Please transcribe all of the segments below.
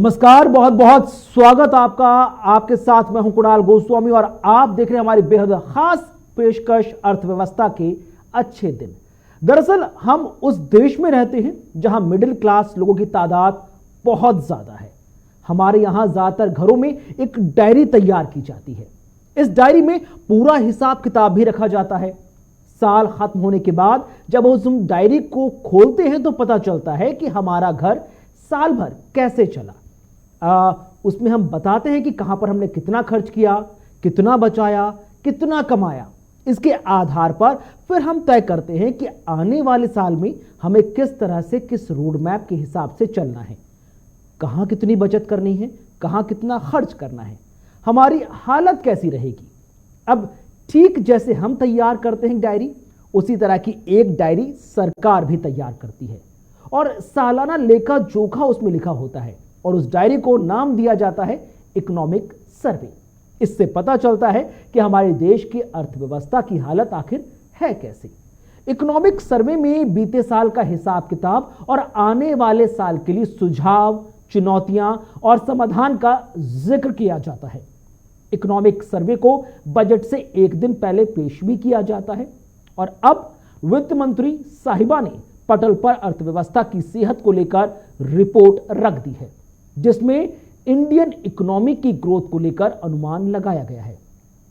नमस्कार, बहुत बहुत स्वागत आपका। आपके साथ मैं हूं कुणाल गोस्वामी और आप देख रहे हैं हमारी बेहद खास पेशकश अर्थव्यवस्था के अच्छे दिन। दरअसल हम उस देश में रहते हैं जहां मिडिल क्लास लोगों की तादाद बहुत ज्यादा है। हमारे यहां ज्यादातर घरों में एक डायरी तैयार की जाती है। इस डायरी में पूरा हिसाब किताब भी रखा जाता है। साल खत्म होने के बाद जब उस डायरी को खोलते हैं तो पता चलता है कि हमारा घर साल भर कैसे चला। उसमें हम बताते हैं कि कहां पर हमने कितना खर्च किया, कितना बचाया, कितना कमाया। इसके आधार पर फिर हम तय करते हैं कि आने वाले साल में हमें किस तरह से, किस रोड मैप के हिसाब से चलना है, कहां कितनी बचत करनी है, कहां कितना खर्च करना है, हमारी हालत कैसी रहेगी। अब ठीक जैसे हम तैयार करते हैं डायरी, उसी तरह की एक डायरी सरकार भी तैयार करती है और सालाना लेखा जोखा उसमें लिखा होता है और उस डायरी को नाम दिया जाता है इकोनॉमिक सर्वे। इससे पता चलता है कि हमारे देश की अर्थव्यवस्था की हालत आखिर है कैसी। इकोनॉमिक सर्वे में बीते साल का हिसाब किताब और आने वाले साल के लिए सुझाव, चुनौतियां और समाधान का जिक्र किया जाता है। इकोनॉमिक सर्वे को बजट से एक दिन पहले पेश भी किया जाता है और अब वित्त मंत्री साहिबा ने पटल पर अर्थव्यवस्था की सेहत को लेकर रिपोर्ट रख दी है, जिसमें इंडियन इकोनॉमी की ग्रोथ को लेकर अनुमान लगाया गया है।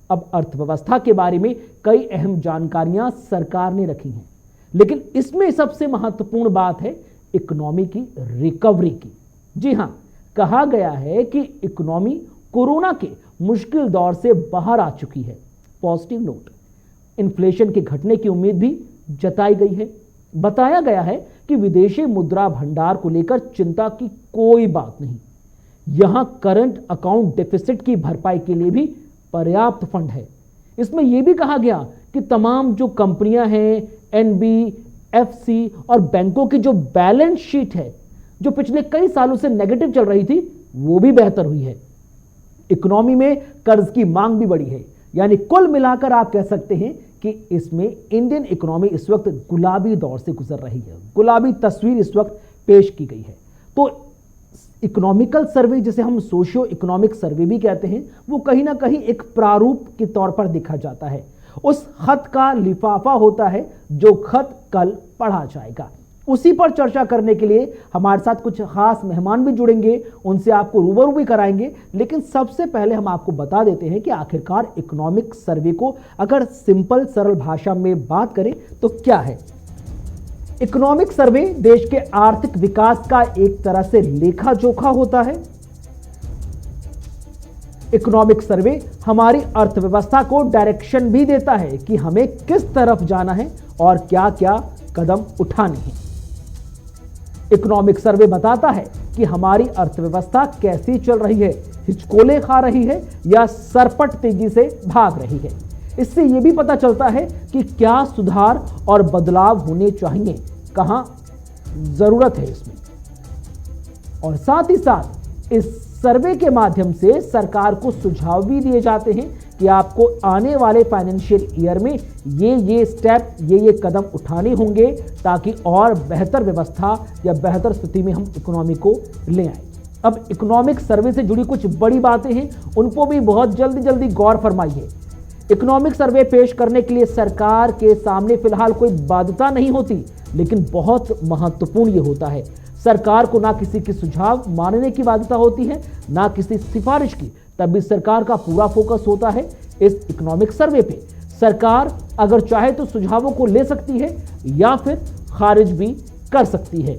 अब अर्थव्यवस्था के बारे में कई अहम जानकारियां सरकार ने रखी हैं, लेकिन इसमें सबसे महत्वपूर्ण बात है इकोनॉमी की रिकवरी की। जी हां, कहा गया है कि इकोनॉमी कोरोना के मुश्किल दौर से बाहर आ चुकी है। पॉजिटिव नोट, इन्फ्लेशन के घटने की उम्मीद भी जताई गई है। बताया गया है कि विदेशी मुद्रा भंडार को लेकर चिंता की कोई बात नहीं। यहां करंट अकाउंट डेफिसिट की भरपाई के लिए भी पर्याप्त फंड है। इसमें यह भी कहा गया कि तमाम जो कंपनियां हैं, एनबीएफसी और बैंकों की जो बैलेंस शीट है, जो पिछले कई सालों से नेगेटिव चल रही थी, वो भी बेहतर हुई है। इकोनॉमी में कर्ज की मांग भी बढ़ी है। यानी कुल मिलाकर आप कह सकते हैं कि इसमें इंडियन इकोनॉमी इस वक्त गुलाबी दौर से गुजर रही है। गुलाबी तस्वीर इस वक्त पेश की गई है। तो इकोनॉमिकल सर्वे, जिसे हम सोशियो इकोनॉमिक सर्वे भी कहते हैं, वो कहीं ना कहीं एक प्रारूप के तौर पर देखा जाता है। उस खत का लिफाफा होता है जो खत कल पढ़ा जाएगा। उसी पर चर्चा करने के लिए हमारे साथ कुछ खास मेहमान भी जुड़ेंगे, उनसे आपको रूबरू भी कराएंगे। लेकिन सबसे पहले हम आपको बता देते हैं कि आखिरकार इकोनॉमिक सर्वे को अगर सिंपल सरल भाषा में बात करें तो क्या है। इकोनॉमिक सर्वे देश के आर्थिक विकास का एक तरह से लेखा जोखा होता है। इकोनॉमिक सर्वे हमारी अर्थव्यवस्था को डायरेक्शन भी देता है कि हमें किस तरफ जाना है और क्या क्या कदम उठाने हैं। इकोनॉमिक सर्वे बताता है कि हमारी अर्थव्यवस्था कैसी चल रही है, हिचकोले खा रही है या सरपट तेजी से भाग रही है। इससे यह भी पता चलता है कि क्या सुधार और बदलाव होने चाहिए, कहां जरूरत है इसमें। और साथ ही साथ इस सर्वे के माध्यम से सरकार को सुझाव भी दिए जाते हैं कि आपको आने वाले फाइनेंशियल ईयर में ये स्टेप, ये कदम उठाने होंगे ताकि और बेहतर व्यवस्था या बेहतर स्थिति में हम इकोनॉमी को ले आए। अब इकोनॉमिक सर्वे से जुड़ी कुछ बड़ी बातें हैं, उनको भी बहुत जल्दी गौर फरमाइए। इकोनॉमिक सर्वे पेश करने के लिए सरकार के सामने फिलहाल कोई बाध्यता नहीं होती, लेकिन बहुत महत्वपूर्ण ये होता है। सरकार को ना किसी के सुझाव मानने की बाध्यता होती है, ना किसी सिफारिश की। तब भी सरकार का पूरा फोकस होता है इस इकोनॉमिक सर्वे पे। सरकार अगर चाहे तो सुझावों को ले सकती है या फिर खारिज भी कर सकती है।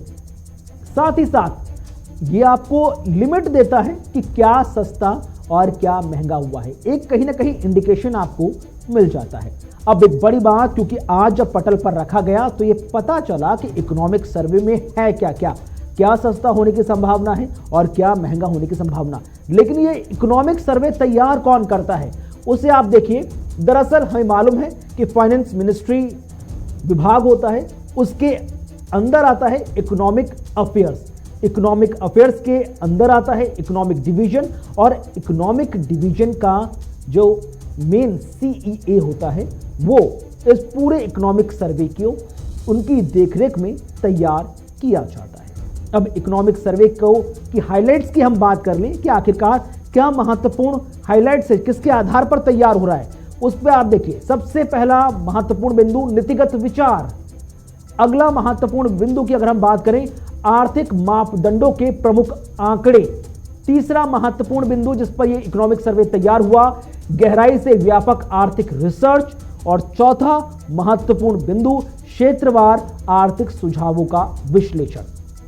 साथ ही साथ ये आपको लिमिट देता है कि क्या सस्ता और क्या महंगा हुआ है। एक कहीं ना कहीं इंडिकेशन आपको मिल जाता है। अब एक बड़ी बात, क्योंकि आज जब पटल पर रखा गया तो ये पता चला कि इकोनॉमिक सर्वे में है क्या सस्ता होने की संभावना है और क्या महंगा होने की संभावना। लेकिन ये इकोनॉमिक सर्वे तैयार कौन करता है, उसे आप देखिए। दरअसल हमें मालूम है कि फाइनेंस मिनिस्ट्री विभाग होता है, उसके अंदर आता है इकोनॉमिक अफेयर्स। इकोनॉमिक अफेयर्स के अंदर आता है इकोनॉमिक डिवीजन, और इकोनॉमिक डिवीजन का जो मेन सीईए होता है वो इस पूरे इकोनॉमिक सर्वे को उनकी देखरेख में तैयार किया जाता है। अब इकोनॉमिक सर्वे की हाइलाइट्स की हम बात कर लें कि आखिरकार क्या महत्वपूर्ण हाइलाइट्स है, किसके आधार पर तैयार हो रहा है, उस पर आप देखिए। सबसे पहला महत्वपूर्ण बिंदु नीतिगत विचार। अगला महत्वपूर्ण बिंदु की अगर हम बात करें, आर्थिक मापदंडों के प्रमुख आंकड़े। तीसरा महत्वपूर्ण बिंदु जिस पर यह इकोनॉमिक सर्वे तैयार हुआ, गहराई से व्यापक आर्थिक रिसर्च। और चौथा महत्वपूर्ण बिंदु, क्षेत्रवार आर्थिक सुझावों का विश्लेषण।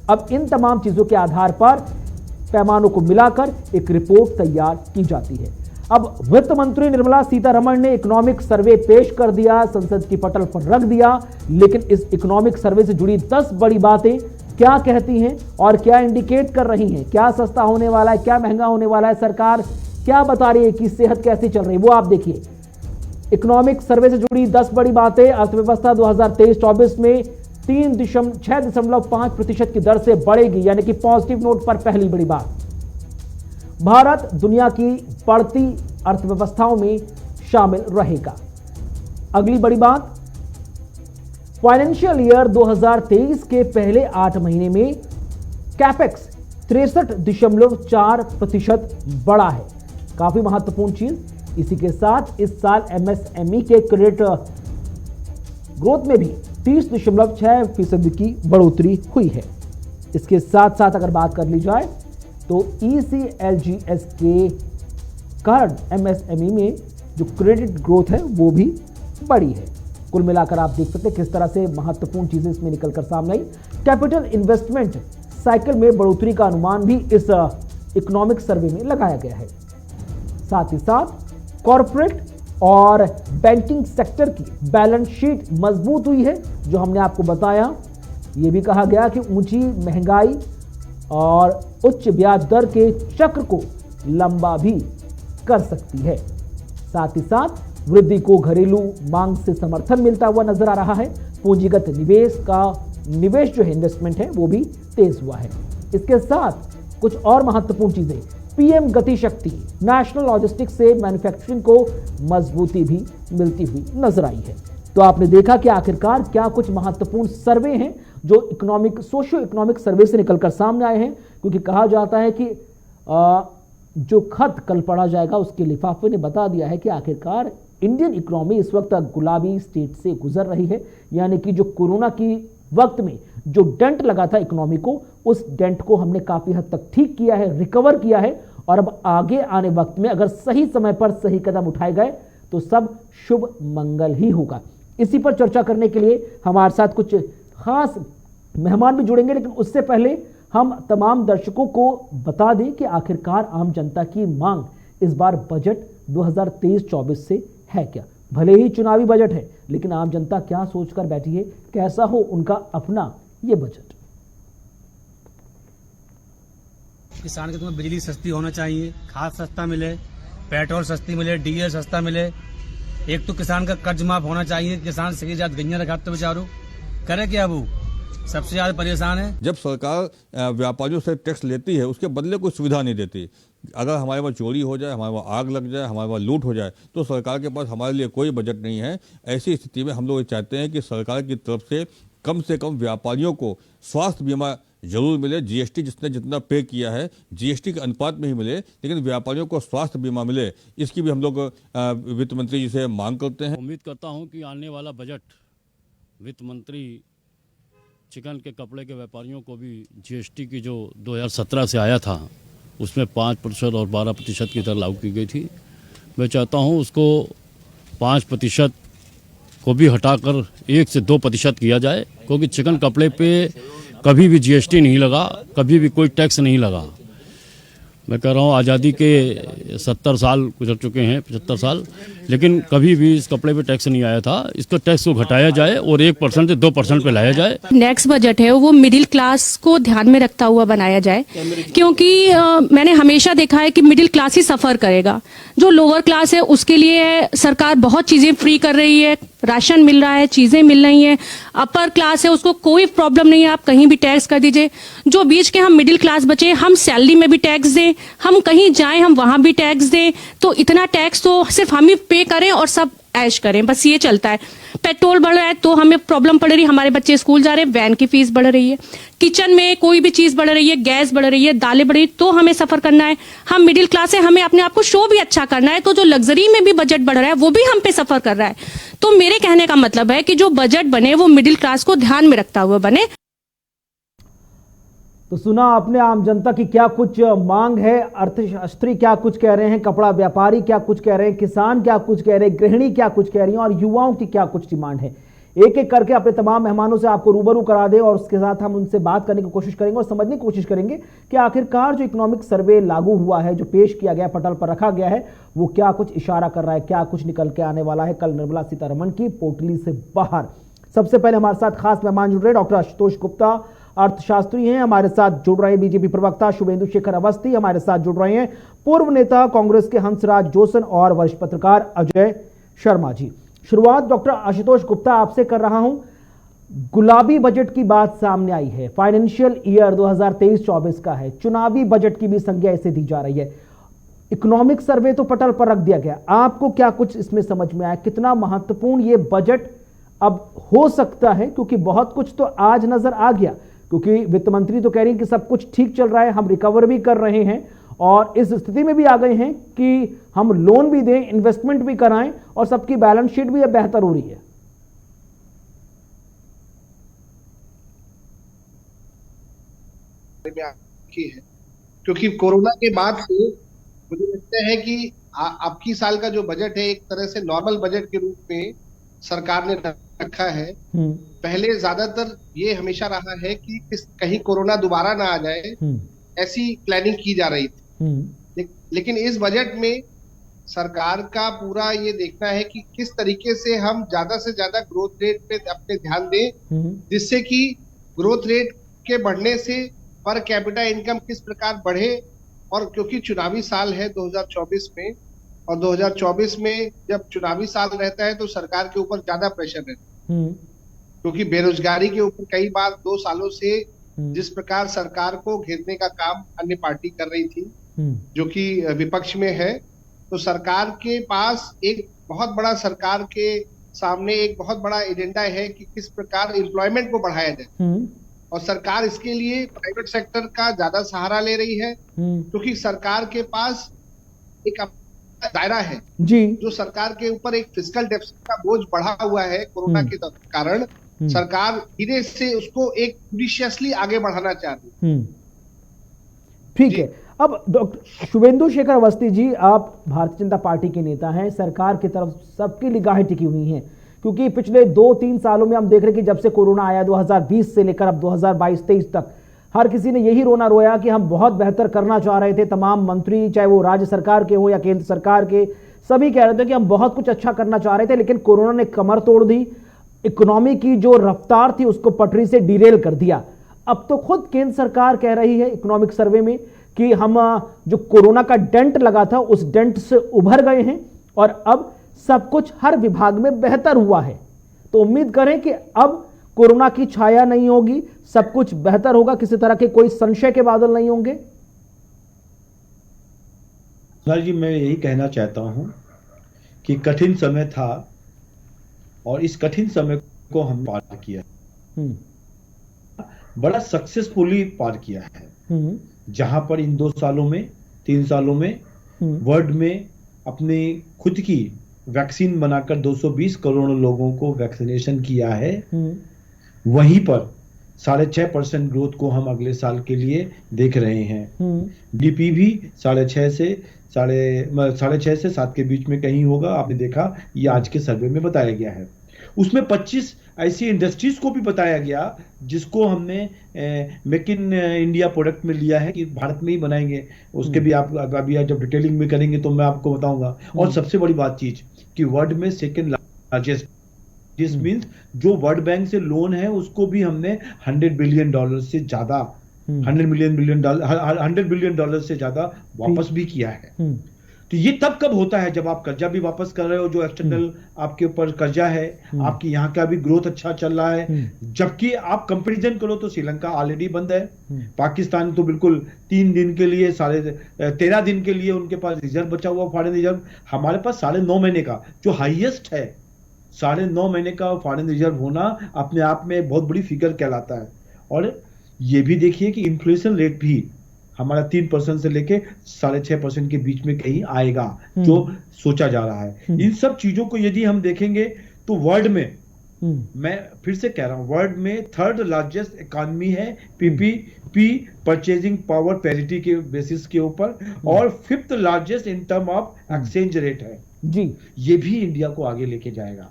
अब इन तमाम चीजों के आधार पर पैमानों को मिलाकर एक रिपोर्ट तैयार की जाती है। अब वित्त मंत्री निर्मला सीतारमण ने इकोनॉमिक सर्वे पेश कर दिया, संसद की पटल पर रख दिया। लेकिन इस इकोनॉमिक सर्वे से जुड़ी 10 बड़ी बातें क्या कहती हैं और क्या इंडिकेट कर रही हैं, क्या सस्ता होने वाला है, क्या महंगा होने वाला है, सरकार क्या बता रही है कि सेहत कैसी चल रही है, वो आप देखिए। इकोनॉमिक सर्वे से जुड़ी 10 बड़ी बातें। अर्थव्यवस्था 2023-24 में 6.5% की दर से बढ़ेगी, यानी कि पॉजिटिव नोट पर पहली बड़ी बात। भारत दुनिया की बढ़ती अर्थव्यवस्थाओं में शामिल रहेगा। अगली बड़ी बात, फाइनेंशियल ईयर 2023 के पहले 8 महीने में कैपेक्स 63.4% बढ़ा है। काफी महत्वपूर्ण चीज। इसी के साथ इस साल एमएसएमई के क्रेडिट ग्रोथ में भी 30.6% की बढ़ोतरी हुई है। इसके साथ साथ अगर बात कर ली जाए तो ECLGS के कारण एमएसएमई में जो क्रेडिट ग्रोथ है वो भी बढ़ी है। कुल मिलाकर आप देख सकते हैं किस तरह से महत्वपूर्ण चीजें इसमें निकलकर सामने आई। कैपिटल इन्वेस्टमेंट साइकिल में बढ़ोतरी का अनुमान भी इस इकोनॉमिक सर्वे में लगाया गया है। साथ ही साथ कॉर्पोरेट और बैंकिंग सेक्टर की बैलेंस शीट मजबूत हुई है, जो हमने आपको बताया। यह भी कहा गया कि ऊंची महंगाई और उच्च ब्याज दर के चक्र को लंबा भी कर सकती है। साथ ही साथ वृद्धि को घरेलू मांग से समर्थन मिलता हुआ नजर आ रहा है। पूंजीगत निवेश जो है, इन्वेस्टमेंट है, वो भी तेज हुआ है। इसके साथ कुछ और महत्वपूर्ण चीजें, पीएम गति शक्ति, नेशनल लॉजिस्टिक्स से मैन्युफैक्चरिंग को मजबूती भी मिलती हुई नजर आई है। तो आपने देखा कि आखिरकार क्या कुछ महत्वपूर्ण सर्वे हैं जो सोशियो इकोनॉमिक सर्वे से निकलकर सामने आए हैं। क्योंकि कहा जाता है कि जो खत कल पढ़ा जाएगा उसके लिफाफे ने बता दिया है कि आखिरकार इंडियन इकोनॉमी इस वक्त गुलाबी स्टेट से गुजर रही है। यानी कि जो कोरोना की वक्त में जो डेंट लगा था इकोनॉमी को, उस डेंट को हमने काफी हद तक ठीक किया है, रिकवर किया है। और अब आगे आने वक्त में अगर सही समय पर सही कदम उठाए गए तो सब शुभ मंगल ही होगा। इसी पर चर्चा करने के लिए हमारे साथ कुछ खास मेहमान भी जुड़ेंगे, लेकिन उससे पहले हम तमाम दर्शकों को बता दें कि आखिरकार आम जनता की मांग इस बार बजट 2023-24 से है क्या। भले ही चुनावी बजट है, लेकिन आम जनता क्या सोचकर बैठी है, कैसा हो उनका अपना ये बजट। किसान के तुम्हें बिजली सस्ती होना चाहिए, खाद सस्ता मिले, पेट्रोल सस्ती मिले, डीजल सस्ता मिले। एक तो किसान का कर्ज माफ होना चाहिए। किसान सही जात गंजा रखा तो बेचारो करे क्या, वो सबसे ज्यादा परेशान है। जब सरकार व्यापारियों से टैक्स लेती है, उसके बदले कोई सुविधा नहीं देती। अगर हमारे वहाँ चोरी हो जाए, हमारे वहाँ आग लग जाए, हमारे वहाँ लूट हो जाए, तो सरकार के पास हमारे लिए कोई बजट नहीं है। ऐसी स्थिति में हम लोग चाहते हैं कि सरकार की तरफ से कम व्यापारियों को स्वास्थ्य बीमा जरूर मिले। जीएसटी जिसने जितना पे किया है जीएसटी के अनुपात में ही मिले, लेकिन व्यापारियों को स्वास्थ्य बीमा मिले, इसकी भी हम लोग वित्त मंत्री जी से मांग करते हैं। उम्मीद करता हूं कि आने वाला बजट वित्त मंत्री चिकन के कपड़े के व्यापारियों को भी जीएसटी की जो 2017 से आया था उसमें 5% और 12% की दर लागू की गई थी। मैं चाहता हूं उसको 5% को भी हटाकर 1 से 2% किया जाए, क्योंकि चिकन कपड़े पे कभी भी जीएसटी नहीं लगा, कभी भी कोई टैक्स नहीं लगा। मैं कह रहा हूँ आज़ादी के 70 साल गुजर चुके हैं, 75 साल, लेकिन कभी भी इस कपड़े पे टैक्स नहीं आया था। इसका टैक्स को घटाया जाए और 1% से 2% पे लाया जाए। नेक्स्ट बजट है वो मिडिल क्लास को ध्यान में रखता हुआ बनाया जाए, क्योंकि मैंने हमेशा देखा है कि मिडिल क्लास ही सफर करेगा। जो लोअर क्लास है उसके लिए सरकार बहुत चीजें फ्री कर रही है, राशन मिल रहा है, चीजें मिल रही हैं। अपर क्लास है उसको कोई प्रॉब्लम नहीं है, आप कहीं भी टैक्स कर दीजिए। जो बीच के हम मिडिल क्लास बचे, हम सैलरी में भी टैक्स दें, हम कहीं जाएं हम वहां भी टैक्स दें, तो इतना टैक्स तो सिर्फ हम ही पे करें और सब ऐश करें, बस ये चलता है। पेट्रोल बढ़ रहा है तो हमें प्रॉब्लम पड़ रही है, हमारे बच्चे स्कूल जा रहे हैं, वैन की फीस बढ़ रही है, किचन में कोई भी चीज बढ़ रही है, गैस बढ़ रही है, दालें बढ़ रही है, तो हमें सफर करना है। हम मिडिल क्लास है, हमें अपने आप को शो भी अच्छा करना है, तो जो लग्जरी में भी बजट बढ़ रहा है वो भी हम पे सफर कर रहा है। तो मेरे कहने का मतलब है कि जो बजट बने वो मिडिल क्लास को ध्यान में रखता हुआ बने। तो सुना आपने आम जनता की क्या कुछ मांग है, अर्थशास्त्री क्या कुछ कह रहे हैं, कपड़ा व्यापारी क्या कुछ कह रहे हैं, किसान क्या कुछ कह रहे हैं, गृहिणी क्या कुछ कह रही हैं और युवाओं की क्या कुछ डिमांड है। एक एक करके अपने तमाम मेहमानों से आपको रूबरू करा दें और उसके साथ हम उनसे बात करने की कोशिश करेंगे और समझने की कोशिश करेंगे कि आखिरकार जो इकोनॉमिक सर्वे लागू हुआ है, जो पेश किया गया, पटल पर रखा गया है, वो क्या कुछ इशारा कर रहा है, क्या कुछ निकल के आने वाला है कल निर्मला सीतारमण की पोटली से बाहर। सबसे पहले हमारे साथ खास मेहमान जुड़ रहे डॉक्टर आशुतोष गुप्ता, अर्थशास्त्री हैं, हमारे साथ जुड़ रहे हैं बीजेपी प्रवक्ता शुभेंदु शेखर अवस्थी, हमारे साथ जुड़ रहे हैं पूर्व नेता कांग्रेस के हंसराज जोसन और वरिष्ठ पत्रकार अजय शर्मा जी। शुरुआत डॉक्टर आशुतोष गुप्ता आपसे कर रहा हूं। गुलाबी बजट की बात सामने आई है, फाइनेंशियल ईयर 2023-24 का है, चुनावी बजट की भी संज्ञा इसे दी जा रही है, इकोनॉमिक सर्वे तो पटल पर रख दिया गया। आपको क्या कुछ इसमें समझ में आया, कितना महत्वपूर्ण ये बजट अब हो सकता है, क्योंकि बहुत कुछ तो आज नजर आ गया, क्योंकि वित्त मंत्री तो कह रही है कि सब कुछ ठीक चल रहा है, हम रिकवर भी कर रहे हैं और इस स्थिति में भी आ गए हैं कि हम लोन भी दें, इन्वेस्टमेंट भी कराएं और सबकी बैलेंस शीट भी अब बेहतर हो रही है। क्योंकि कोरोना के बाद से मुझे लगता है कि आपकी साल का जो बजट है एक तरह से नॉर्मल बजट के रूप में सरकार ने रखा है। पहले ज्यादातर ये हमेशा रहा है कि कहीं कोरोना दोबारा ना आ जाए, ऐसी प्लानिंग की जा रही थी। लेकिन इस बजट में सरकार का पूरा ये देखना है कि किस तरीके से हम ज्यादा से ज्यादा ग्रोथ रेट पे अपने ध्यान दें, जिससे कि ग्रोथ रेट के बढ़ने से पर कैपिटा इनकम किस प्रकार बढ़े। और क्योंकि चुनावी साल है 2024 में, और 2024 में जब चुनावी साल रहता है तो सरकार के ऊपर ज्यादा प्रेशर रहता है, क्योंकि बेरोजगारी के ऊपर कई बार 2 सालों से जिस प्रकार सरकार को घेरने का काम अन्य पार्टी कर रही थी, जो कि विपक्ष में है, तो सरकार के पास एक बहुत बड़ा, सरकार के सामने एक बहुत बड़ा एजेंडा है कि किस प्रकार एम्प्लॉयमेंट को बढ़ाया जाए। और सरकार इसके लिए प्राइवेट सेक्टर का ज्यादा सहारा ले रही है, क्योंकि सरकार के पास एक दायरा है जी, जो सरकार के ऊपर एक फिस्कल डेफिसिट का बोझ बढ़ा हुआ है कोरोना के कारण। सरकार धीरे से उसको एक जुडिशियसली आगे बढ़ाना चाह रही है। ठीक है। अब डॉक्टर शुभेंदु शेखर अवस्थी जी, आप भारतीय जनता पार्टी के नेता हैं, सरकार की तरफ सबकी निगाहें टिकी हुई हैं, क्योंकि पिछले 2-3 सालों में हम देख रहे हैं कि जब से कोरोना आया 2020 से लेकर अब 2022-23 तक हर किसी ने यही रोना रोया कि हम बहुत बेहतर करना चाह रहे थे। तमाम मंत्री, चाहे वो राज्य सरकार के हो या केंद्र सरकार के, सभी कह रहे थे कि हम बहुत कुछ अच्छा करना चाह रहे थे, लेकिन कोरोना ने कमर तोड़ दी, इकोनॉमी की जो रफ्तार थी उसको पटरी से डिरेल कर दिया। अब तो खुद केंद्र सरकार कह रही है इकोनॉमिक सर्वे में कि हम जो कोरोना का डेंट लगा था उस डेंट से उभर गए हैं और अब सब कुछ हर विभाग में बेहतर हुआ है। तो उम्मीद करें कि अब कोरोना की छाया नहीं होगी, सब कुछ बेहतर होगा, किसी तरह के कोई संशय के बादल नहीं होंगे। जी, मैं यही कहना चाहता हूं कि कठिन समय था और इस कठिन समय को हम पार किया, बड़ा सक्सेसफुली पार किया है। जहां पर इन 2 सालों में, 3 सालों में वर्ल्ड में अपनी खुद की वैक्सीन बनाकर 220 करोड़ लोगों को वैक्सीनेशन किया है, वहीं पर 6.5% ग्रोथ को हम अगले साल के लिए देख रहे हैं। डीपी भी 6.5 से 7 के बीच में कहीं होगा, आपने देखा, ये आज के सर्वे में बताया गया है। उसमें 25 ऐसी इंडस्ट्रीज को भी बताया गया जिसको हमने मेक इन इंडिया प्रोडक्ट में लिया है कि भारत में ही बनाएंगे। उसके भी आप अभी जब डिटेलिंग में करेंगे तो मैं आपको बताऊंगा। और सबसे बड़ी बात चीज कि वर्ल्ड में सेकेंड लार्जेस्ट, दिस मीन्स जो वर्ल्ड बैंक से लोन है उसको भी हमने $100 बिलियन से ज्यादा, $100 बिलियन से ज्यादा वापस भी किया है। तो ये तब कब होता है जब आप कर्जा भी वापस कर रहे हो, जो एक्सटर्नल आपके ऊपर कर्जा है, आपकी यहाँ का भी ग्रोथ अच्छा चल रहा है। जबकि आप कंपैरिजन करो तो श्रीलंका ऑलरेडी बंद है, पाकिस्तान तो बिल्कुल 3 दिन के लिए 13.5 दिन के लिए उनके पास रिजर्व बचा हुआ, फॉरेन रिजर्व। हमारे पास 9.5 महीने का जो हाईएस्ट है, 9.5 महीने का फॉरेन रिजर्व होना अपने आप में बहुत बड़ी फिगर कहलाता है। और ये भी देखिए कि इन्फ्लेशन रेट भी हमारा 3% से लेके 6.5% के बीच में कहीं आएगा, जो सोचा जा रहा है। इन सब चीजों को यदि हम देखेंगे तो वर्ल्ड में, मैं फिर से कह रहा हूं, वर्ल्ड में 3rd लार्जेस्ट इकोनॉमी है पीपीपी परचेजिंग पावर पैरिटी के बेसिस के ऊपर, और 5th largest in term of exchange rate है जी। ये भी इंडिया को आगे लेके जाएगा।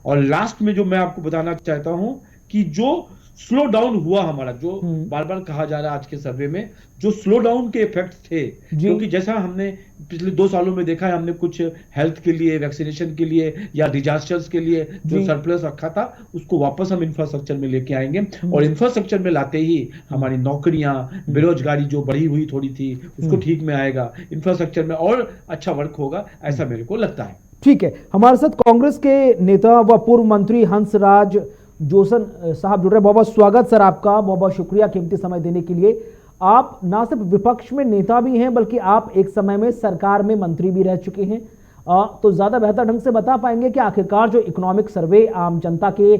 और लास्ट में जो मैं आपको बताना चाहता हूं कि जो स्लो डाउन हुआ हमारा, जो बार बार कहा जा रहा है आज के सर्वे में, जो स्लो डाउन के इफेक्ट थे, क्योंकि जैसा हमने पिछले 2 सालों में देखा है, हमने कुछ हेल्थ के लिए, वैक्सीनेशन के लिए या डिजास्टर्स के लिए जो सरप्लस रखा था, उसको वापस हम इंफ्रास्ट्रक्चर में लेके आएंगे। और इंफ्रास्ट्रक्चर में लाते ही हमारी नौकरियां, बेरोजगारी जो बढ़ी हुई थोड़ी थी, उसको ठीक में आएगा, इंफ्रास्ट्रक्चर में और अच्छा वर्क होगा, ऐसा मेरे को लगता है। ठीक है, हमारे साथ कांग्रेस के नेता व पूर्व मंत्री हंसराज जोसन साहब जुड़ रहे। बहुत बहुत स्वागत सर आपका, बहुत बहुत शुक्रिया कीमती समय देने के लिए। आप ना सिर्फ विपक्ष में नेता भी हैं, बल्कि आप एक समय में सरकार में मंत्री भी रह चुके हैं, तो ज्यादा बेहतर ढंग से बता पाएंगे कि आखिरकार जो इकोनॉमिक सर्वे आम जनता के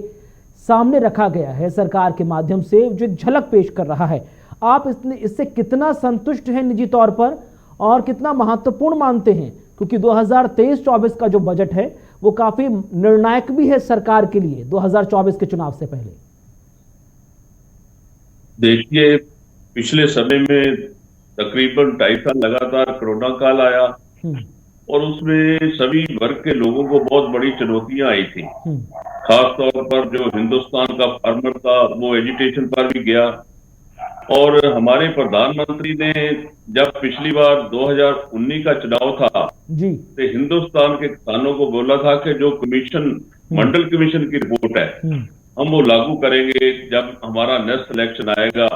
सामने रखा गया है सरकार के माध्यम से, जो झलक पेश कर रहा है, आप इससे कितना संतुष्ट हैं निजी तौर पर, और कितना महत्वपूर्ण मानते हैं? क्योंकि 2023-24 का जो बजट है वो काफी निर्णायक भी है सरकार के लिए 2024 के चुनाव से पहले। देखिए, पिछले समय में तकरीबन 2.5 साल लगातार कोरोना काल आया, और उसमें सभी वर्ग के लोगों को बहुत बड़ी चुनौतियां आई थी। खास तौर पर जो हिंदुस्तान का फार्मर था, वो एजुटेशन पर भी गया। और हमारे प्रधानमंत्री ने जब पिछली बार 2019 का चुनाव था जी, तो हिंदुस्तान के किसानों को बोला था कि जो कमीशन, मंडल कमीशन की रिपोर्ट है, हम वो लागू करेंगे जब हमारा नेक्स्ट इलेक्शन आएगा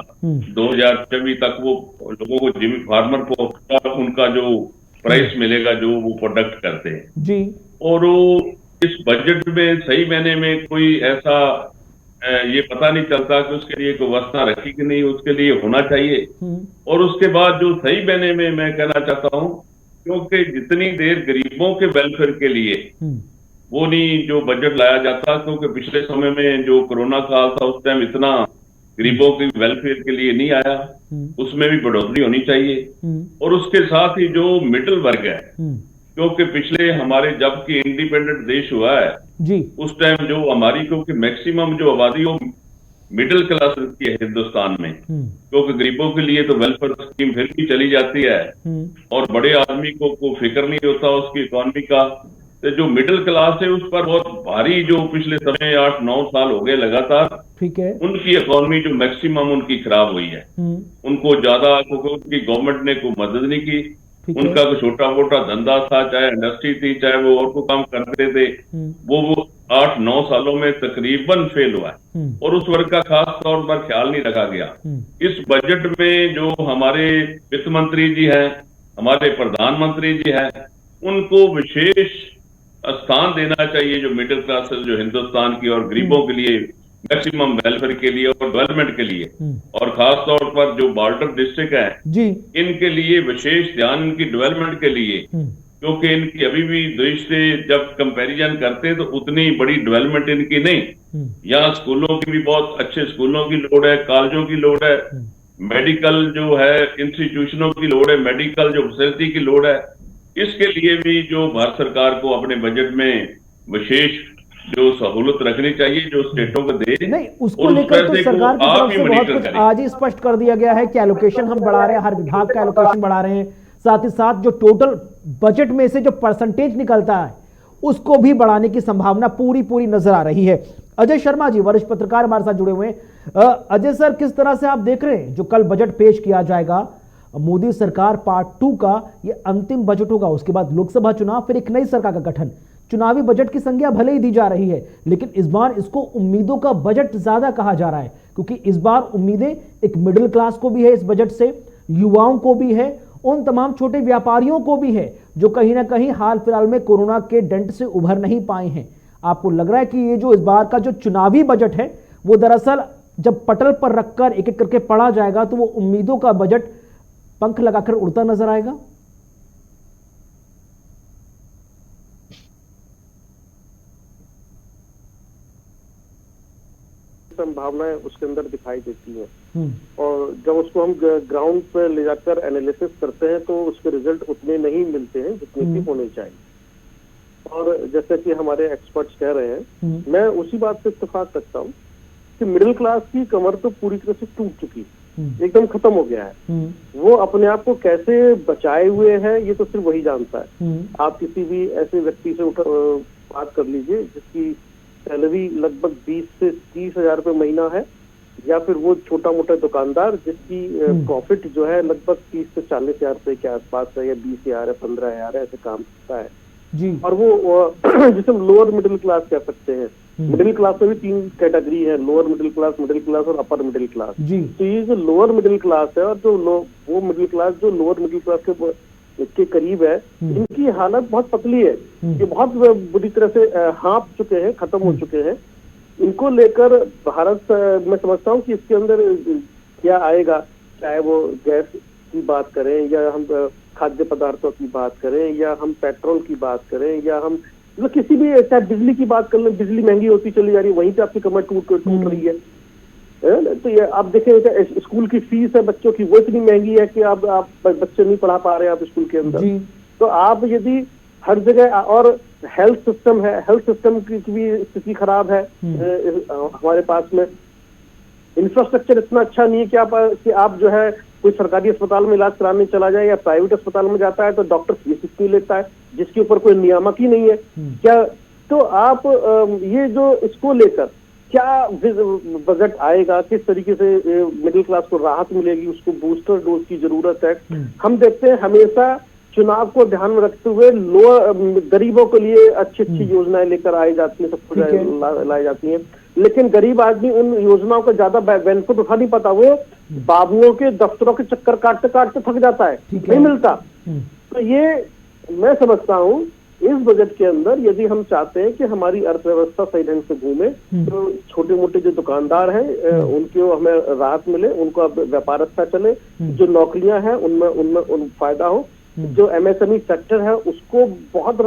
2024 तक। वो लोगों को, जिमी फार्मर को उनका जो प्राइस मिलेगा जो वो प्रोडक्ट करते हैं जी। और वो इस बजट में सही महीने में कोई ऐसा ये पता नहीं चलता कि उसके लिए कोई व्यवस्था रखी कि नहीं, उसके लिए होना चाहिए। और उसके बाद जो सही महीने में मैं कहना चाहता हूं, क्योंकि जितनी देर गरीबों के वेलफेयर के लिए वो नहीं जो बजट लाया जाता, क्योंकि पिछले समय में जो कोरोना काल था उस टाइम इतना गरीबों के वेलफेयर के लिए नहीं आया, उसमें भी बढ़ोतरी होनी चाहिए। और उसके साथ ही जो मिडिल वर्ग है, क्योंकि पिछले हमारे जबकि इंडिपेंडेंट देश हुआ है जी, उस टाइम जो हमारी, क्योंकि मैक्सिमम जो आबादी वो मिडिल क्लास की है हिंदुस्तान में, क्योंकि गरीबों के लिए तो वेलफेयर स्कीम फिर भी चली जाती है, और बड़े आदमी को फिक्र नहीं होता उसकी इकोनॉमी का। तो जो मिडिल क्लास है उस पर बहुत भारी, जो पिछले समय 8-9 साल हो गए लगातार, ठीक है, उनकी इकोनॉमी जो मैक्सिमम उनकी खराब हुई है। उनको ज्यादा, क्योंकि उनकी गवर्नमेंट ने कोई मदद नहीं की, उनका कोई छोटा मोटा धंधा था, चाहे इंडस्ट्री थी, चाहे वो और को काम करते थे, वो 8-9 सालों में तकरीबन फेल हुआ है। और उस वर्ग का खास तौर पर ख्याल नहीं रखा गया। इस बजट में जो हमारे वित्त मंत्री जी हैं, हमारे प्रधानमंत्री जी हैं, उनको विशेष स्थान देना चाहिए, जो मिडिल क्लास जो हिंदुस्तान की, और गरीबों के लिए मैक्सिमम वेलफेयर के लिए और डेवलपमेंट के लिए, और खास तौर पर जो बॉर्डर डिस्ट्रिक्ट है जी, इनके लिए विशेष ध्यान, इनकी डेवलपमेंट के लिए, क्योंकि इनकी अभी भी देश से जब कंपैरिजन करते हैं तो उतनी बड़ी डेवलपमेंट इनकी नहीं। यहाँ स्कूलों की भी बहुत अच्छे स्कूलों की लोड़ है, कॉलेजों की लोड़ है, मेडिकल जो है इंस्टीट्यूशनों की लोड़ है, मेडिकल जो फैसिलिटी की लोड़ है। इसके लिए भी जो भारत सरकार को अपने बजट में विशेष जो सहूलत रखनी चाहिए, जो स्टेटों को दे, नहीं उसको लेकर तो सरकार की तरफ से बहुत कुछ आज ही स्पष्ट कर दिया गया है कि एलोकेशन हम बढ़ा रहे हैं, हर विभाग का एलोकेशन बढ़ा रहे हैं, साथ ही साथ जो टोटल बजट में से जो परसेंटेज निकलता है उसको भी बढ़ाने की संभावना पूरी नजर आ रही है। अजय शर्मा जी, वरिष्ठ पत्रकार, हमारे साथ जुड़े हुए हैं। अजय सर, किस तरह से आप देख रहे हैं जो कल बजट पेश किया जाएगा, मोदी सरकार पार्ट 2 का ये अंतिम बजट होगा, उसके बाद लोकसभा चुनाव, फिर एक नई सरकार का गठन। चुनावी बजट की संज्ञा भले ही दी जा रही है, लेकिन इस बार इसको उम्मीदों का बजट ज्यादा कहा जा रहा है, क्योंकि इस बार उम्मीदें एक मिडिल क्लास को भी है इस बजट से, युवाओं को भी है, उन तमाम छोटे व्यापारियों को भी है जो कहीं ना कहीं हाल फिलहाल में कोरोना के डंट से उभर नहीं पाए हैं। आपको लग रहा है कि ये जो इस बार का जो चुनावी बजट है वो दरअसल जब पटल पर रखकर एक एक करके पढ़ा जाएगा तो वो उम्मीदों का बजट पंख लगाकर उड़ता नजर आएगा? संभावनाएं उसके अंदर दिखाई देती हैं और जब उसको हम ग्राउंड पे ले जाकर एनालिसिस करते हैं तो उसके रिजल्ट उतने नहीं मिलते हैं जितने की होने चाहिए। और जैसे कि हमारे एक्सपर्ट्स कह रहे हैं, मैं उसी बात से इत्तेफाक रखता हूँ कि मिडिल क्लास की कमर तो पूरी तरह से टूट चुकी, एकदम खत्म हो गया है। वो अपने आप को कैसे बचाए हुए है ये तो सिर्फ वही जानता है। आप किसी भी ऐसे व्यक्ति से बात कर लीजिए जिसकी सैलरी लगभग 20 से 30 हजार रुपये महीना है, या फिर वो छोटा मोटा दुकानदार जिसकी प्रॉफिट जो है लगभग 30 से 40 हजार रुपये के आसपास है, या 20 हजार है, 15 हजार है, ऐसे काम करता है जी। और वो जिसे हम लोअर मिडिल क्लास कह सकते हैं। मिडिल क्लास में भी 3 कैटेगरी है, लोअर मिडिल क्लास और अपर मिडिल क्लास जी। तो ये जो लोअर मिडिल क्लास है और जो वो मिडिल क्लास जो लोअर मिडिल क्लास के करीब है, इनकी हालत बहुत पतली है। ये बहुत बुरी तरह से हाँप चुके हैं, खत्म हो चुके हैं। इनको लेकर भारत, मैं समझता हूँ कि इसके अंदर क्या आएगा, चाहे वो गैस की बात करें या हम खाद्य पदार्थों की बात करें या हम पेट्रोल की बात करें या हम मतलब किसी भी, चाहे बिजली की बात कर लें, बिजली महंगी होती चली जा रही है, वहीं पे आपकी कमर टूट रही है। तो ये आप देखें स्कूल की फीस है बच्चों की, वो इतनी महंगी है कि आप बच्चे नहीं पढ़ा पा रहे हैं आप स्कूल के अंदर। तो आप यदि हर जगह, और हेल्थ सिस्टम है, हेल्थ सिस्टम की भी स्थिति खराब है। हमारे पास में इंफ्रास्ट्रक्चर इतना अच्छा नहीं है कि आप जो है कोई सरकारी अस्पताल में इलाज कराने चला जाए या प्राइवेट अस्पताल में जाता है तो डॉक्टर फीस इतनी लेता है जिसके ऊपर कोई नियामक ही नहीं है क्या। तो आप ये जो इसको लेकर क्या बजट आएगा, किस तरीके से मिडिल क्लास को राहत मिलेगी, उसको बूस्टर डोज की जरूरत है। हम देखते हैं हमेशा चुनाव को ध्यान में रखते हुए गरीबों के लिए अच्छी अच्छी योजनाएं लेकर आई जाती हैं, सब कुछ लाई जाती हैं, लेकिन गरीब आदमी उन योजनाओं का ज्यादा बेनिफिट उठा नहीं पाता। वो बाबुओं के दफ्तरों के चक्कर काटते काटते थक जाता है, नहीं मिलता। तो ये मैं समझता हूँ इस बजट के अंदर यदि हम चाहते हैं कि हमारी अर्थव्यवस्था सही ढंग से घूमे तो छोटे मोटे जो दुकानदार हैं उनको हमें राहत मिले, उनको व्यापार अच्छा चले, जो नौकरियां हैं उनमें फायदा हो, जो एमएसएमई सेक्टर है उसको बहुत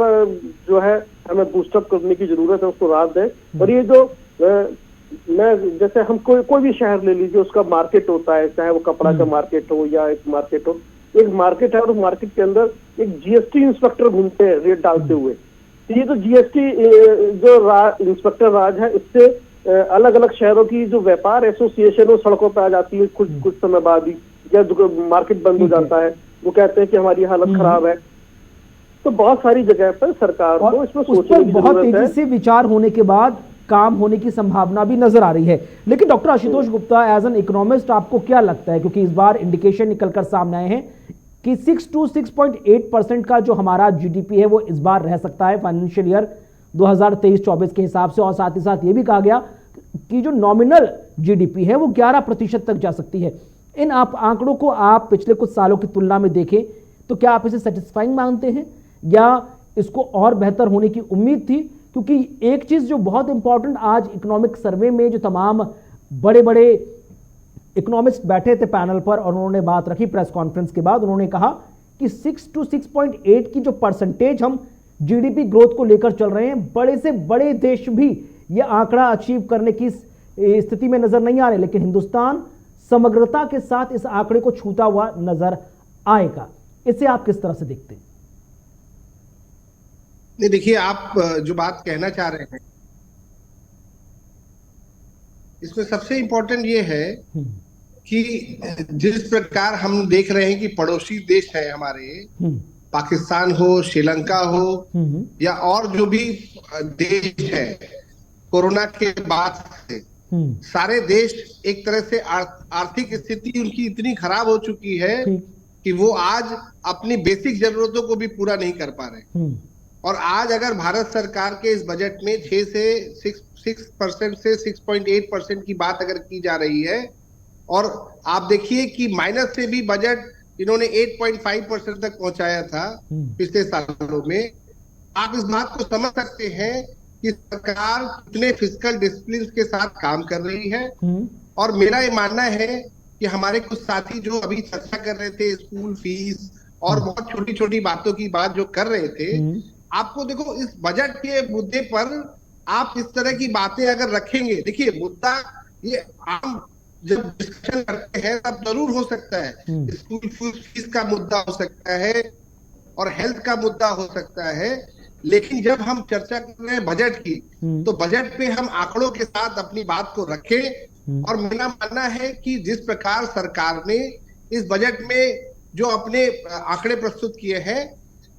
जो है हमें बूस्टअप करने की जरूरत है, उसको राहत दें। और ये जो मैं जैसे हम कोई भी शहर ले लीजिए, उसका मार्केट होता है, चाहे वो कपड़ा का मार्केट हो या एक मार्केट हो, एक मार्केट है और उस मार्केट के अंदर एक जीएसटी इंस्पेक्टर घूमते हैं रेट डालते हुए। तो ये तो जीएसटी जो इंस्पेक्टर राज है, इससे अलग अलग शहरों की जो व्यापार एसोसिएशन वो सड़कों पर आ जाती है कुछ समय बाद ही, या जो मार्केट बंद हो जाता है, वो कहते हैं कि हमारी हालत खराब है। तो बहुत सारी जगह पर सरकार को इसमें सोचने की बहुत जरूरत तेजी से विचार होने के बाद काम होने की संभावना भी नजर आ रही है। लेकिन doctor Ashutosh Gupta, as an economist, आपको क्या लगता है, क्योंकि इस बार इंडिकेशन निकलकर सामने आए हैं कि 6 to 6.8% का जो हमारा जीडीपी है वो इस बार रह सकता है फाइनेंशियल ईयर 2023-24 के हिसाब से, और साथ ही साथ ये भी कहा गया कि जो नॉमिनल जीडीपी है वो 11% तक जा सकती है। इन आंकड़ों को आप पिछले कुछ सालों की तुलना में देखें तो क्या आप इसे सेटिस्फाइंग मानते हैं या इसको और बेहतर होने की उम्मीद थी? क्योंकि एक चीज जो बहुत इंपॉर्टेंट आज इकोनॉमिक सर्वे में जो तमाम बड़े बड़े इकोनॉमिस्ट बैठे थे पैनल पर और उन्होंने बात रखी प्रेस कॉन्फ्रेंस के बाद, उन्होंने कहा कि 6 to 6.8 की जो परसेंटेज हम जीडीपी ग्रोथ को लेकर चल रहे हैं, बड़े से बड़े देश भी ये आंकड़ा अचीव करने की स्थिति में नजर नहीं आ रहे, लेकिन हिंदुस्तान समग्रता के साथ इस आंकड़े को छूता हुआ नजर आएगा। इसे आप किस तरह से देखते हैं? नहीं, देखिए, आप जो बात कहना चाह रहे हैं इसमें सबसे इंपॉर्टेंट ये है कि जिस प्रकार हम देख रहे हैं कि पड़ोसी देश है हमारे, पाकिस्तान हो, श्रीलंका हो या और जो भी देश है, कोरोना के बाद से सारे देश एक तरह से आर्थिक स्थिति उनकी इतनी खराब हो चुकी है कि वो आज अपनी बेसिक जरूरतों को भी पूरा नहीं कर पा रहे। और आज अगर भारत सरकार के इस बजट में 6% से 6.8% की बात अगर की जा रही है, और आप देखिए कि माइनस से भी बजट इन्होंने 8.5% तक पहुंचाया था पिछले सालों में। आप इस बात को समझ सकते हैं कि सरकार कितने फिस्कल डिसिप्लिन के साथ काम कर रही है। और मेरा ये मानना है कि हमारे कुछ साथी जो अभी चर्चा कर रहे थे स्कूल फीस और बहुत छोटी छोटी बातों की बात जो कर रहे थे, आपको देखो इस बजट के मुद्दे पर आप इस तरह की बातें अगर रखेंगे, देखिए मुद्दा ये आम जब डिस्कशन करते हैं तब जरूर हो सकता है, स्कूल फीस का मुद्दा हो सकता है और हेल्थ का मुद्दा हो सकता है, लेकिन जब हम चर्चा कर रहे हैं बजट की तो बजट पे हम आंकड़ों के साथ अपनी बात को रखें। और मेरा मानना है कि जिस प्रकार सरकार ने इस बजट में जो अपने आंकड़े प्रस्तुत किए हैं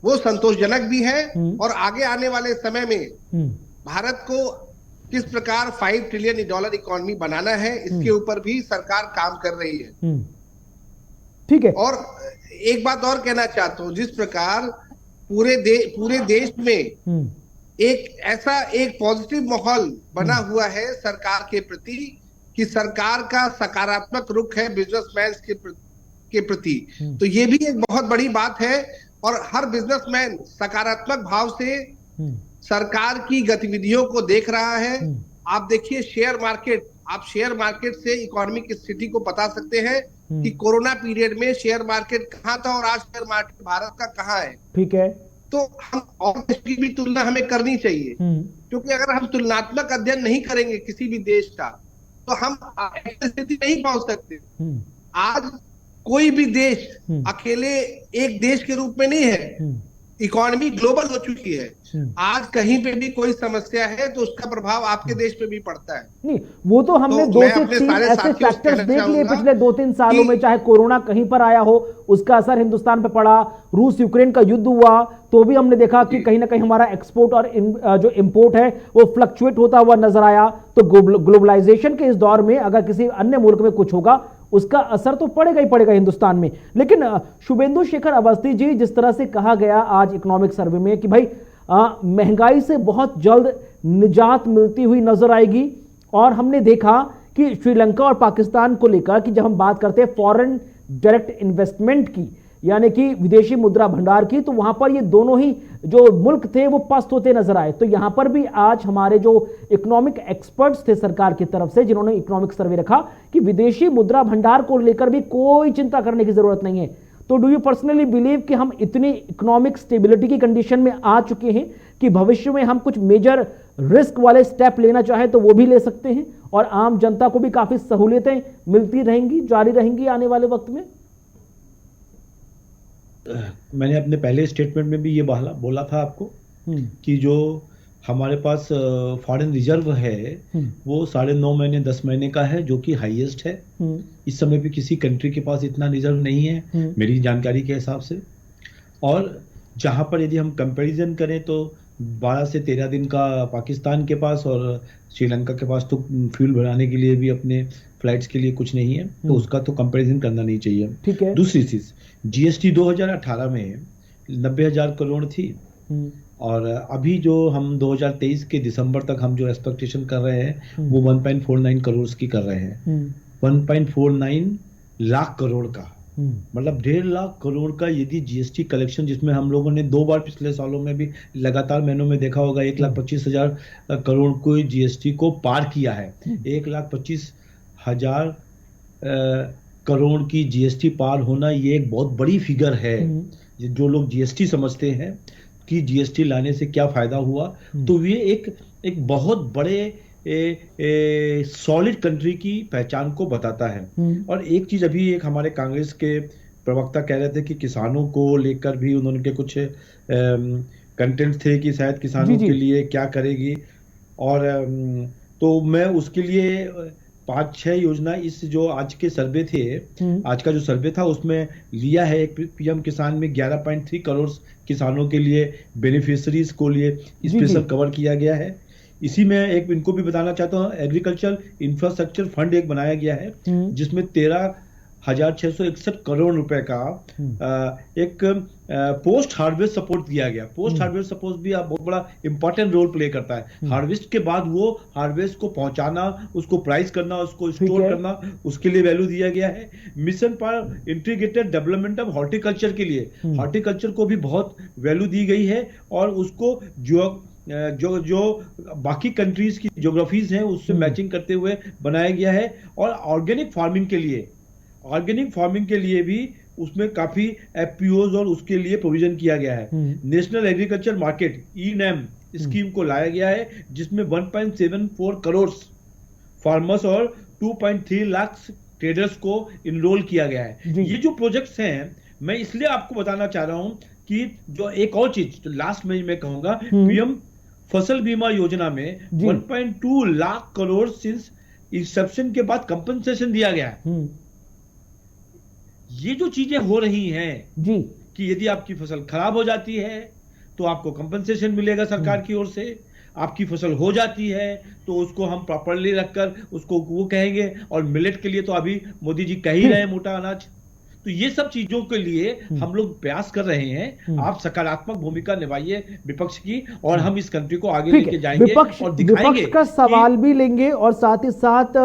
वो संतोषजनक भी है और आगे आने वाले समय में भारत को किस प्रकार $5 ट्रिलियन इकोनॉमी बनाना है इसके ऊपर भी सरकार काम कर रही है। ठीक है। और एक बात और कहना चाहता हूं, जिस प्रकार पूरे देश में एक पॉजिटिव माहौल बना हुआ है सरकार के प्रति कि सरकार का सकारात्मक रुख है बिजनेसमैन के प्रति, तो ये भी एक बहुत बड़ी बात है। और हर बिजनेसमैन सकारात्मक भाव से सरकार की गतिविधियों को देख रहा है। आप देखिए शेयर मार्केट से इकोनॉमिक स्थिति को बता सकते हैं कि कोरोना पीरियड में शेयर मार्केट कहाँ था और आज शेयर मार्केट भारत का कहाँ है। ठीक है। तो हम और देश की भी तुलना हमें करनी चाहिए, क्योंकि अगर हम तुलनात्मक अध्ययन नहीं करेंगे किसी भी देश का तो हम स्थिति नहीं पहुंच सकते। आज कोई भी देश अकेले एक देश के रूप में नहीं है, इकोनॉमी ग्लोबल हो चुकी है। आज कहीं पे भी कोई समस्या है तो उसका प्रभाव आपके देश पे भी पड़ता है। नहीं, वो तो हमने तो 2 से 3 ऐसे फैक्टर्स देख लिए पिछले 2-3 सालों में, चाहे कोरोना कहीं पर आया हो उसका असर हिंदुस्तान पे पड़ा, रूस यूक्रेन का युद्ध हुआ तो भी हमने देखा कि कहीं ना कहीं हमारा एक्सपोर्ट और जो इंपोर्ट है वो फ्लक्चुएट होता हुआ नजर आया। तो ग्लोबलाइजेशन के इस दौर में अगर किसी अन्य मुल्क में कुछ होगा उसका असर तो पड़ेगा ही पड़ेगा हिंदुस्तान में। लेकिन शुभेंदु शेखर अवस्थी जी, जिस तरह से कहा गया आज इकोनॉमिक सर्वे में कि भाई महंगाई से बहुत जल्द निजात मिलती हुई नजर आएगी, और हमने देखा कि श्रीलंका और पाकिस्तान को लेकर कि जब हम बात करते हैं फॉरेन डायरेक्ट इन्वेस्टमेंट की, यानी कि विदेशी मुद्रा भंडार की, तो वहां पर ये दोनों ही जो मुल्क थे वो पस्त होते नजर आए। तो यहां पर भी आज हमारे जो इकोनॉमिक एक्सपर्ट्स थे सरकार की तरफ से, जिन्होंने इकोनॉमिक सर्वे रखा कि विदेशी मुद्रा भंडार को लेकर भी कोई चिंता करने की जरूरत नहीं है। तो डू यू पर्सनली बिलीव कि हम इतनी इकोनॉमिक स्टेबिलिटी की कंडीशन में आ चुके हैं कि भविष्य में हम कुछ मेजर रिस्क वाले स्टेप लेना चाहे तो वो भी ले सकते हैं और आम जनता को भी काफी सहूलियतें मिलती रहेंगी, जारी रहेंगी आने वाले वक्त में? मैंने अपने पहले स्टेटमेंट में भी ये बोला था आपको कि जो हमारे पास फॉरेन रिजर्व है वो 9.5 महीने 10 महीने का है, जो कि हाईएस्ट है। इस समय भी किसी कंट्री के पास इतना रिजर्व नहीं है मेरी जानकारी के हिसाब से। और जहां पर यदि हम कंपैरिजन करें तो 12 से 13 दिन का पाकिस्तान के पास और श्रीलंका के पास तो फ्यूल भराने के लिए भी अपने फ्लाइट्स के लिए कुछ नहीं है, तो उसका तो कंपैरिजन करना नहीं चाहिए। ठीक है। दूसरी चीज, जीएसटी 2018 में 90,000 करोड़ थी और अभी जो हम 2023 के दिसंबर तक हम जो एक्सपेक्टेशन कर रहे हैं वो 1.49 करोड़ की कर रहे हैं। 1.49 लाख करोड़ का, मतलब 1.5 लाख करोड़ का यदि जीएसटी कलेक्शन, जिसमें हम लोगों ने 2 बार पिछले सालों में भी लगातार महीनों में देखा होगा 1,25,000 करोड़ को जीएसटी को पार किया है। 1,25,000 करोड़ की जीएसटी पार होना ये एक बहुत बड़ी फिगर है। जो लोग जीएसटी समझते हैं कि जीएसटी लाने से क्या फायदा हुआ, तो ये एक बहुत बड़े सॉलिड कंट्री की पहचान को बताता है। और एक चीज अभी एक हमारे कांग्रेस के प्रवक्ता कह रहे थे कि किसानों को लेकर भी उन्होंने कुछ कंटेंट थे कि शायद किसानों के लिए क्या करेगी, और तो मैं उसके लिए 5-6 योजना इस जो आज के सर्वे थे, आज का जो सर्वे था उसमें लिया है। एक पीएम किसान में 11.3 करोड़ किसानों के लिए बेनिफिशियरीज को लिए स्पेशल कवर किया गया है। इसी में एक इनको भी बताना चाहता हूँ, एग्रीकल्चर इंफ्रास्ट्रक्चर फंड एक बनाया गया है जिसमें 1661 करोड़ रुपए का एक पोस्ट हार्वेस्ट सपोर्ट दिया गया। पोस्ट हार्वेस्ट सपोर्ट भी बहुत बड़ा इंपॉर्टेंट रोल प्ले करता है। हार्वेस्ट के बाद वो हार्वेस्ट को पहुंचाना, उसको प्राइस करना, उसको स्टोर करना, उसके लिए वैल्यू दिया गया है। Mission for integrated development of horticulture के लिए हॉर्टिकल्चर को भी बहुत वैल्यू दी गई है और उसको जो बाकी कंट्रीज की ज्योग्राफीज हैं उससे मैचिंग करते हुए बनाया गया है। और ऑर्गेनिक फार्मिंग के लिए भी उसमें काफी एफपीओज और उसके लिए प्रोविजन किया गया है। National agriculture market (ENAM) scheme को लाया गया है जिसमें 1.74 करोड़ फार्मर्स और 2.3 लाख ट्रेडर्स को इनरोल किया गया है। ये जो प्रोजेक्ट्स हैं, मैं इसलिए आपको बताना चाह रहा हूं कि जो एक और चीज जो लास्ट में मैं कहूंगा, पीएम फसल बीमा योजना में 1.2 लाख करोड़ सिंस इंसेप्शन के बाद कंपनसेशन दिया गया है। ये जो चीजें हो रही हैं जी कि यदि आपकी फसल खराब हो जाती है तो आपको कंपनसेशन मिलेगा सरकार की ओर से, आपकी फसल हो जाती है तो उसको हम प्रॉपर्ली रखकर उसको वो कहेंगे। और मिलेट के लिए तो अभी मोदी जी कह ही रहे हैं मोटा अनाज। तो ये सब चीजों के लिए हम लोग प्रयास कर रहे हैं। आप सकारात्मक भूमिका निभाइए विपक्ष की और हम इस कंट्री को आगे लेके जाएंगे और दिखाएंगे। विपक्ष का सवाल भी लेंगे और साथ ही साथ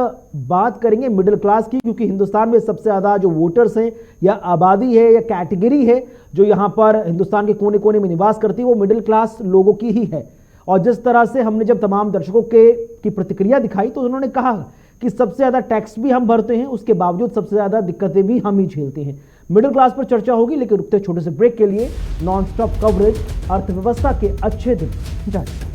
बात करेंगे मिडिल क्लास की, क्योंकि हिंदुस्तान में सबसे ज्यादा जो वोटर्स हैं या आबादी है या कैटेगरी है जो यहाँ पर हिंदुस्तान के कोने कोने में निवास करती है वो मिडिल क्लास लोगों की ही है। और जिस तरह से हमने जब तमाम दर्शकों की प्रतिक्रिया दिखाई तो उन्होंने कहा कि सबसे ज्यादा टैक्स भी हम भरते हैं, उसके बावजूद सबसे ज्यादा दिक्कतें भी हम ही झेलते हैं। मिडिल क्लास पर चर्चा होगी, लेकिन रुकते छोटे से ब्रेक के लिए नॉन स्टॉप कवरेज अर्थव्यवस्था के अच्छे दिन जारी।